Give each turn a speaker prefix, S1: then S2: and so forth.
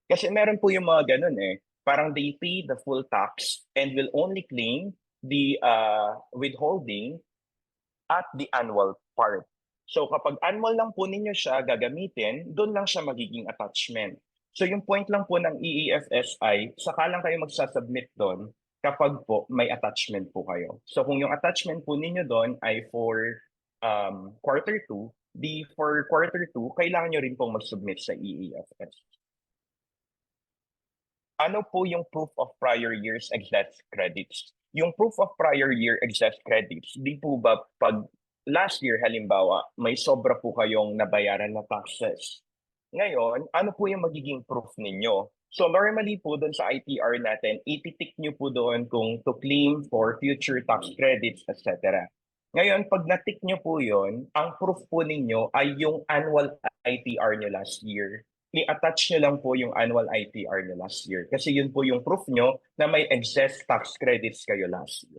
S1: Kasi meron po yung mga ganun eh. Parang they pay the full tax and will only claim the withholding at the annual part. So kapag annual lang po ninyo siya gagamitin, doon lang siya magiging attachment. So yung point lang po ng EEFS ay saka lang kayo magsasubmit doon kapag po may attachment po kayo. So kung yung attachment po ninyo doon ay for quarter 2, di for quarter 2, kailangan nyo rin pong mag-submit sa EEFS. Ano po yung proof of prior year's excess credits? Yung proof of prior year excess credits, di po ba pag last year halimbawa, may sobra po kayong nabayaran na taxes. Ngayon, ano po yung magiging proof ninyo? So normally po doon sa ITR natin, ititik nyo po doon kung to claim for future tax credits, etc. Ngayon, pag natik nyo po yon, ang proof po ninyo ay yung annual ITR nyo last year. I-attach nyo lang po yung annual ITR nyo last year. Kasi yun po yung proof nyo na may excess tax credits kayo last year.